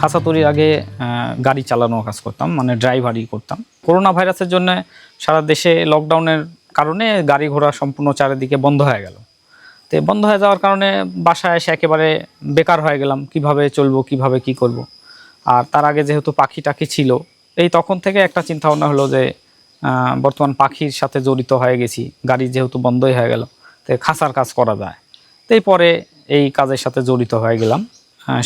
খাঁচা তৈরির আগে গাড়ি চালানোর কাজ করতাম, মানে ড্রাইভারই করতাম। করোনা ভাইরাসের জন্য সারা দেশে লকডাউনের কারণে গাড়ি ঘোড়া সম্পূর্ণ চারিদিকে বন্ধ হয়ে গেল। তো বন্ধ হয়ে যাওয়ার কারণে বাসায় এসে একেবারে বেকার হয়ে গেলাম, কিভাবে চলবো, কিভাবে কি করব। আর তার আগে যেহেতু পাখি টাখি ছিল, এই তখন থেকে একটা চিন্তা ভাবনা হলো যে বর্তমান পাখির সাথে জড়িত হয়ে গেছি, গাড়ি যেহেতু বন্ধই হয়ে গেল, তো খাঁচার কাজ করা যায়। তো পরে এই কাজের সাথে জড়িত হয়ে গেলাম।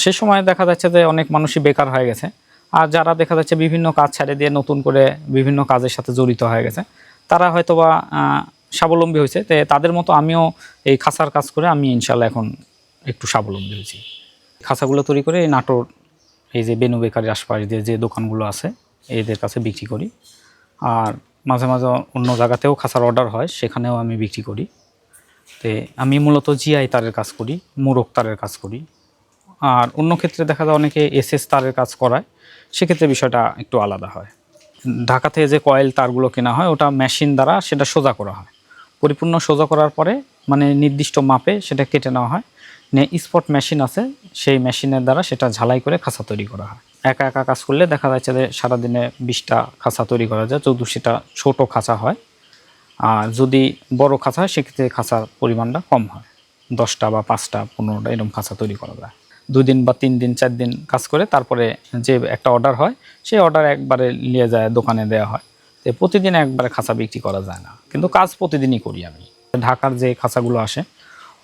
সে সময় দেখা যাচ্ছে যে অনেক মানুষই বেকার হয়ে গেছে, আর যারা দেখা যাচ্ছে বিভিন্ন কাজ ছেড়ে দিয়ে নতুন করে বিভিন্ন কাজের সাথে জড়িত হয়ে গেছে, তারা হয়তোবা স্বাবলম্বী হয়েছে। তো তাদের মতো আমিও এই খাঁচার কাজ করে আমি ইনশাল্লাহ এখন একটু স্বাবলম্বী হয়েছি। খাঁচাগুলো তৈরি করে এই নাটোর এই যে বেনু বেকারির আশপাশ দিয়ে যে দোকানগুলো আছে এদের কাছে বিক্রি করি। আর মাঝে মাঝে অন্য জায়গাতেও খাঁচার অর্ডার হয়, সেখানেও আমি বিক্রি করি। তো আমি মূলত জিআই তারের কাজ করি, মোরগ তারের কাজ করি। আর অন্য ক্ষেত্রে দেখা যায় অনেকে এসএস তারের কাজ করায়, সেক্ষেত্রে বিষয়টা একটু আলাদা হয়। ঢাকা থেকে যে কয়েল তারগুলো কেনা হয় ওটা মেশিন দ্বারা সেটা সোজা করা হয়, পরিপূর্ণ সোজা করার পরে মানে নির্দিষ্ট মাপে সেটা কেটে নেওয়া হয়। স্পট মেশিন আছে, সেই মেশিনের দ্বারা সেটা ঝালাই করে খাঁচা তৈরি করা হয়। একা একা কাজ করলে দেখা যাচ্ছে যে সারাদিনে 20টা খাঁচা তৈরি করা যায়, যদি সেটা ছোটো খাঁচা হয়। আর যদি বড় খাঁচা হয় সেক্ষেত্রে খাঁচার পরিমাণটা কম হয়, 10টা বা 5টা 15টা এরকম খাঁচা তৈরি করা যায়। 2 দিন বা 3 দিন 4 দিন কাজ করে তারপরে যে একটা অর্ডার হয়, সেই অর্ডার একবারে নিয়ে যায় দোকানে দেওয়া হয়। তো প্রতিদিন একবারে খাঁচা বিক্রি করা যায় না, কিন্তু কাজ প্রতিদিনই করি আমি। ঢাকার যে খাঁচাগুলো আসে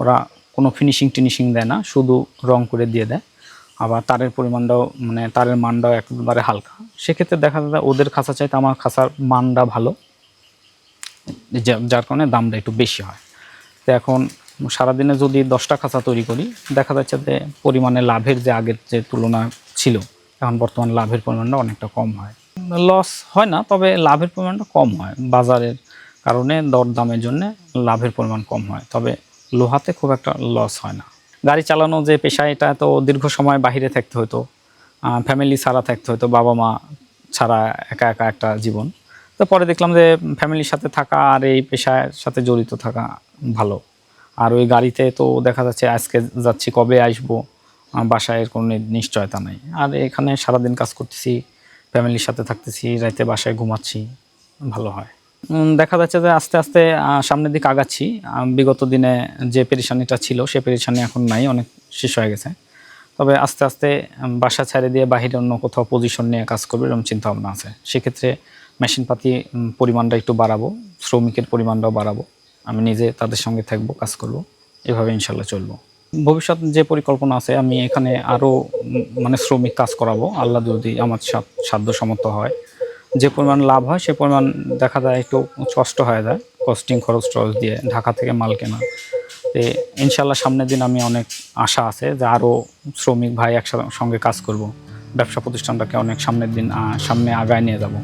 ওরা কোনো ফিনিশিং দেয় না, শুধু রং করে দিয়ে দেয়। আবার তারের পরিমাণটাও মানে তারের মানটাও একেবারে হালকা, সেক্ষেত্রে দেখা যায় ওদের খাঁচা চাইতে আমার খাঁচার মানটা ভালো, যার কারণে দামটা একটু বেশি হয়। তো এখন সারাদিনে যদি 10টা খাঁচা তৈরি করি, দেখা যাচ্ছে যে পরিমাণে লাভের যে আগের যে তুলনা ছিল, এখন বর্তমান লাভের পরিমাণটা অনেকটা কম হয়। লস হয় না, তবে লাভের পরিমাণটা কম হয়, বাজারের কারণে দরদামের জন্য লাভের পরিমাণ কম হয়, তবে লোহাতে খুব একটা লস হয় না। গাড়ি চালানো যে পেশা, এটা তো দীর্ঘ সময় বাহিরে থাকতে হতো, ফ্যামিলি ছাড়া থাকতে হতো, বাবা মা ছাড়া একা একা একটা জীবন। তো পরে দেখলাম যে ফ্যামিলির সাথে থাকা আর এই পেশার সাথে জড়িত থাকা ভালো। আর ওই গাড়িতে তো দেখা যাচ্ছে আজকে যাচ্ছি কবে আসবো, বাসায় কোনো নিশ্চয়তা নাই। আর এখানে সারাদিন কাজ করতেছি, ফ্যামিলির সাথে থাকতেছি, রাতে বাসায় ঘুমাচ্ছি, ভালো হয়। দেখা যাচ্ছে যে আস্তে আস্তে সামনের দিকে আগাচ্ছি। বিগত দিনে যে পেরেশানিটা ছিল সে পেরেশানি এখন নাই, অনেক শেষ হয়ে গেছে। তবে আস্তে আস্তে বাসা ছেড়ে দিয়ে বাহিরে অন্য কোথাও পজিশন নিয়ে কাজ করবে এরকম চিন্তাভাবনা আছে। সেক্ষেত্রে মেশিনপাতি পরিমাণটা একটু বাড়াবো, শ্রমিকের পরিমাণটাও বাড়াবো, আমি নিজে তাদের সঙ্গে থাকবো, কাজ করব, এভাবে ইনশাল্লাহ চলবো। ভবিষ্যৎ যে পরিকল্পনা আছে, আমি এখানে আরও মানে শ্রমিক কাজ করাবো, আল্লাহ যদি আমার সাধ্যসামর্থ্য হয়। যে পরিমাণ লাভ হয় সে পরিমাণ দেখা যায় একটু কষ্ট হয়ে যায়, কস্টিং খরচ টরচ দিয়ে ঢাকা থেকে মাল কেনা। তো ইনশাল্লাহ সামনের দিন আমি অনেক আশা আছে যে আরও শ্রমিক ভাই একসঙ্গে কাজ করব, ব্যবসা প্রতিষ্ঠানটাকে অনেক সামনের দিন সামনে আগায় নিয়ে যাব।